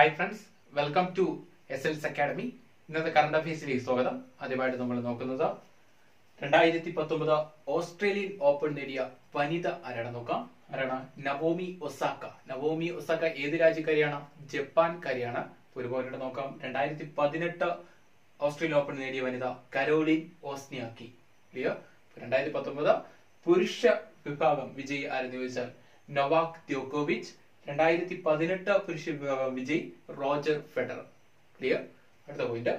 Hi friends, welcome to SLS academy. ഇന്നത്തെ current അഫയേഴ്സിലേക്ക് സ്വാഗതം. ആദ്യമായിട്ട് നമ്മൾ നോക്കുന്നത് 2019 ഓസ്ട്രേലിയൻ ഓപ്പൺ നേടിയ വനിത ആരാണെന്ന് നോക്കാം. ആരാണ്? Naomi Osaka. നവോമി ഒസാക്ക ഏത് രാജ്യക്കാരിയാണ്? ജപ്പാൻകാരിയാണ്. ഒരുപോലെ നോക്കാം. 2018 ഓസ്ട്രേലിയൻ ഓപ്പൺ നേടിയ വനിത കരോലിൻ വോസ്നിയാക്കി. ക്ലിയർ. 2019 പുരുഷ വിഭാഗം വിജയി ആരെന്ന് ചോദിച്ചാൽ നൊവാക് ദ്യോക്കോവിച്ച്. 2018 പുരുഷ വിഭാഗം വിജയ് റോജർ ഫെഡറർ. ക്ലിയർ. അടുത്ത പോയിന്റ്,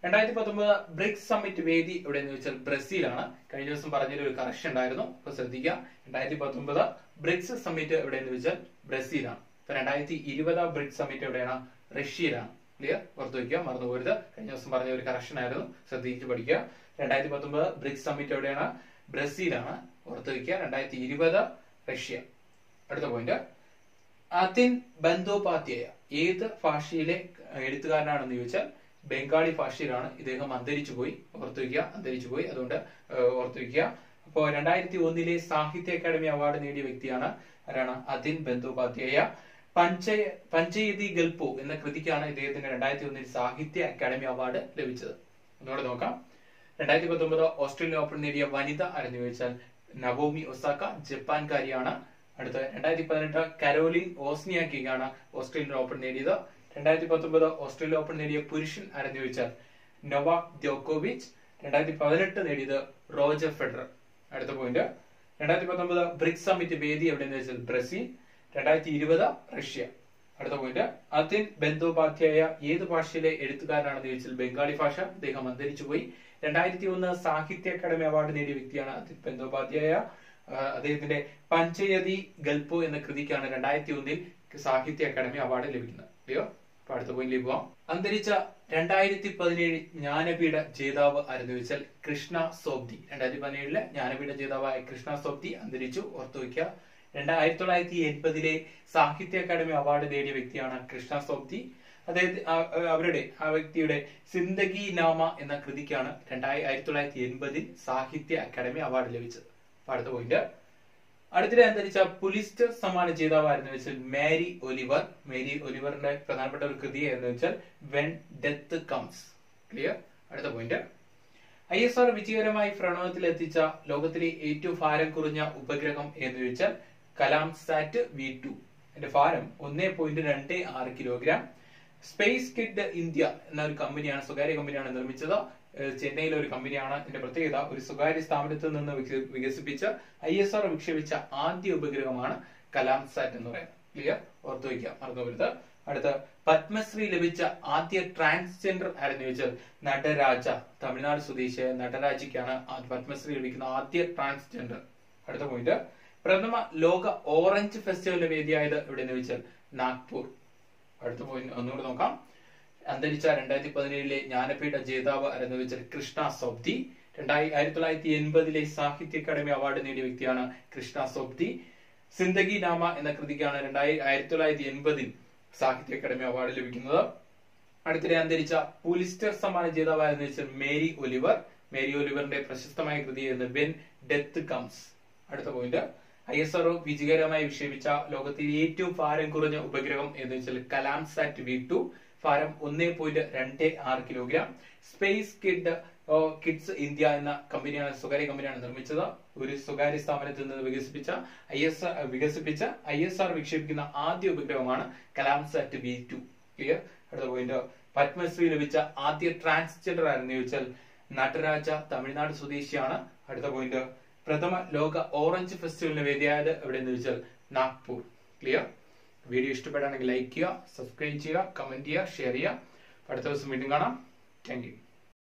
2019 ബ്രിക്സ് സമ്മിറ്റ് വേദി എവിടെയെന്ന് ചോദിച്ചാൽ ബ്രസീലാണ്. കഴിഞ്ഞ ദിവസം പറഞ്ഞൊരു ഒരു കറക്ഷൻ ഉണ്ടായിരുന്നു, അപ്പൊ ശ്രദ്ധിക്കുക. 2019 ബ്രിക്സ് സമ്മിറ്റ് എവിടെയെന്ന് ചോദിച്ചാൽ ബ്രസീലാണ്. 2020 ബ്രിക്സ് സമ്മിറ്റ് എവിടെയാണ്? റഷ്യയിലാണ്. ക്ലിയർ. ഓർത്തു വയ്ക്കുക, മറന്നുപോരുത്. കഴിഞ്ഞ ദിവസം പറഞ്ഞ ഒരു കറക്ഷൻ ആയിരുന്നു, ശ്രദ്ധിച്ച് പഠിക്കുക. 2019 ബ്രിക്സ് സമ്മിറ്റ് എവിടെയാണ്? ബ്രസീലാണ്. ഓർത്തു വയ്ക്കുക. 2020 റഷ്യ. അടുത്ത പോയിന്റ്, അതിൻ ബന്ദോപാധ്യായ ഏത് ഭാഷയിലെ എഴുത്തുകാരനാണെന്ന് ചോദിച്ചാൽ ബംഗാളി ഭാഷയിലാണ്. ഇദ്ദേഹം അന്തരിച്ചു പോയി. ഓർത്തു വയ്ക്കുക, അന്തരിച്ചു പോയി. അതുകൊണ്ട് ഓർത്തു വയ്ക്കുക. അപ്പോ 2001 സാഹിത്യ അക്കാദമി അവാർഡ് നേടിയ വ്യക്തിയാണ്. ആരാണ്? അതിൻ ബന്ദോപാധ്യായ. പഞ്ചയതി ഗൽപോ എന്ന കൃതിക്കാണ് ഇദ്ദേഹത്തിന് 2001 സാഹിത്യ അക്കാദമി അവാർഡ് ലഭിച്ചത്. ഒന്നുകൂടെ നോക്കാം. 2019 ഓസ്ട്രേലിയൻ ഓപ്പൺ നേടിയ വനിത ആരെന്ന് ചോദിച്ചാൽ നവോമി ഒസാക്ക, ജപ്പാൻകാരിയാണ്. അടുത്ത 2018 കരോലിൻ വോസ്നിയാക്കിയാണ് ഓസ്ട്രേലിയൻ ഓപ്പൺ നേടിയത്. 2019 ഓസ്ട്രേലിയൻ ഓപ്പൺ നേടിയ പുരുഷൻ ആരെന്ന് ചോദിച്ചാൽ നൊവാക് ദ്യോക്കോവിച്ച്. 2018 നേടിയത് റോജർ ഫെഡറർ. അടുത്ത പോയിന്റ്, 2019 ബ്രിക്സ് സമ്മിറ്റ് വേദി എവിടെയെന്ന് വെച്ചാൽ ബ്രസീൽ. 2020 റഷ്യ. അടുത്ത പോയിന്റ്, അതിൻ ബന്ദോപാധ്യായ ഏത് ഭാഷയിലെ എഴുത്തുകാരനാണെന്ന് ചോദിച്ചാൽ ബംഗാളി ഭാഷ. അദ്ദേഹം അന്തരിച്ചുപോയി. 2001 സാഹിത്യ അക്കാദമി അവാർഡ് നേടിയ വ്യക്തിയാണ് അതിൻ ബന്ദോപാധ്യായ. അദ്ദേഹത്തിന്റെ പഞ്ചയതി ഗൽപോ എന്ന കൃതിക്കാണ് 2001 സാഹിത്യ അക്കാദമി അവാർഡ് ലഭിക്കുന്നത്. അയ്യോ, അപ്പൊ അടുത്ത പോയിന്റിലേക്ക് പോവാം. അന്തരിച്ച 2017 ജ്ഞാനപീഠ ജേതാവ് ആരെന്ന് ചോദിച്ചാൽ കൃഷ്ണ സോബ്തി. 2017 ജ്ഞാനപീഠ ജേതാവായ കൃഷ്ണ സോബ്തി അന്തരിച്ചു. ഓർത്തു വയ്ക്കുക. 1980 സാഹിത്യ അക്കാദമി അവാർഡ് നേടിയ വ്യക്തിയാണ് കൃഷ്ണ സോബ്തി. അദ്ദേഹത്തെ ആ വ്യക്തിയുടെ സിന്ദഗി നാമ എന്ന കൃതിക്കാണ് 1980 സാഹിത്യ അക്കാദമി അവാർഡ് ലഭിച്ചത്. അടുത്ത പോയിന്റ്, അടുത്തിടെ അന്തരിച്ച പുലിസ്റ്റർ സമ്മാന ജേതാവായിരുന്നു വെച്ചാൽ മേരി ഒലിവർ. മേരി ഒലിവറിന്റെ പ്രധാനപ്പെട്ട ഒരു കൃതി എന്ന് വെച്ചാൽ വെൻ ഡെത്ത് കംസ്. ക്ലിയർ. അടുത്ത പോയിന്റ്, ISR വിജയകരമായി ഭ്രമണത്തിൽ എത്തിച്ച ലോകത്തിലെ ഏറ്റവും ഭാരം കുറഞ്ഞ ഉപഗ്രഹം എന്ന് ചോദിച്ചാൽ കലാം സാറ്റ് V2. അതിന്റെ ഭാരം 1.26 കിലോഗ്രാം. സ്പേസ് കിഡ് ഇന്ത്യ എന്ന ഒരു കമ്പനിയാണ്, സ്വകാര്യ കമ്പനിയാണ് നിർമ്മിച്ചത്. ചെന്നൈയിലെ ഒരു കമ്പനിയാണ്. ഇതിന്റെ പ്രത്യേകത, ഒരു സ്വകാര്യ സ്ഥാപനത്തിൽ നിന്ന് വികസിപ്പിച്ച ISR വിക്ഷേപിച്ച ആദ്യ ഉപഗ്രഹമാണ് കലാം സാറ്റ് എന്ന് പറയുന്നത്. ക്ലിയർ. ഓർത്തു വയ്ക്കുക, മറന്നുപോരുത്. അടുത്ത, പത്മശ്രീ ലഭിച്ച ആദ്യ ട്രാൻസ്ജെൻഡർ ആരെന്ന് ചോദിച്ചാൽ നടരാജ. തമിഴ്നാട് സ്വദേശിയായ നടരാജയ്ക്കാണ് പത്മശ്രീ ലഭിക്കുന്ന ആദ്യ ട്രാൻസ്ജെൻഡർ. അടുത്ത പോയിന്റ്, പ്രഥമ ലോക ഓറഞ്ച് ഫെസ്റ്റിവലിന്റെ വേദിയായത് എവിടെയെന്ന് ചോദിച്ചാൽ നാഗ്പൂർ. അടുത്ത പോയിന്റ് ഒന്നുകൂടെ നോക്കാം. അന്തരിച്ച 2017 ജ്ഞാനപീഠ ജേതാവ് ആരെന്ന് ചോദിച്ചാൽ കൃഷ്ണ സോബ്തി. 1980 സാഹിത്യ അക്കാദമി അവാർഡ് നേടിയ വ്യക്തിയാണ് കൃഷ്ണ സോബ്തി. സിന്ദഗി നാമ എന്ന കൃതിക്കാണ് 1980 സാഹിത്യ അക്കാദമി അവാർഡ് ലഭിക്കുന്നത്. അടുത്തിടെ അന്തരിച്ച പുലിസ്റ്റർ സമ്മാന ജേതാവ് ആരെന്ന് വെച്ചാൽ മേരി ഒലിവർ. മേരി ഒലിവറിന്റെ പ്രശസ്തമായ കൃതിയായിരുന്നു വെൻ ഡെത്ത് കംസ്. അടുത്ത പോയിന്റ്, ISR വിജയകരമായി വിക്ഷേപിച്ച ലോകത്തിലെ ഏറ്റവും ഭാരം കുറഞ്ഞ ഉപഗ്രഹം എന്ന് വെച്ചാൽ കലാം സാറ്റ് V2. ഭാരം 1.26 കിലോഗ്രാം. സ്പേസ് കിഡ്സ് ഇന്ത്യ എന്ന കമ്പനിയാണ്, സ്വകാര്യ കമ്പനിയാണ് നിർമ്മിച്ചത്. ഒരു സ്വകാര്യ സ്ഥാപനത്തിൽ നിന്ന് വികസിപ്പിച്ച ISR വിക്ഷേപിക്കുന്ന ആദ്യ ഉപഗ്രഹമാണ് കലാം സാറ്റ് V2. ക്ലിയർ. അടുത്ത പോയിന്റ്, പത്മശ്രീ ലഭിച്ച ആദ്യ ട്രാൻസ്ജെൻഡർ ആരെന്ന് ചോദിച്ചാൽ നടരാജ, തമിഴ്നാട് സ്വദേശിയാണ്. അടുത്ത പോയിന്റ്, പ്രഥമ ലോക ഓറഞ്ച് ഫെസ്റ്റിവലിന് വേദിയായത് എവിടെയെന്ന് ചോദിച്ചാൽ നാഗ്പൂർ. ക്ലിയർ. വീഡിയോ ഇഷ്ടപ്പെടുകയാണെങ്കിൽ ലൈക്ക് ചെയ്യുക, സബ്സ്ക്രൈബ് ചെയ്യുക, കമന്റ് ചെയ്യുക, ഷെയർ ചെയ്യുക. അടുത്ത ദിവസം വീണ്ടും കാണാം. Thank you.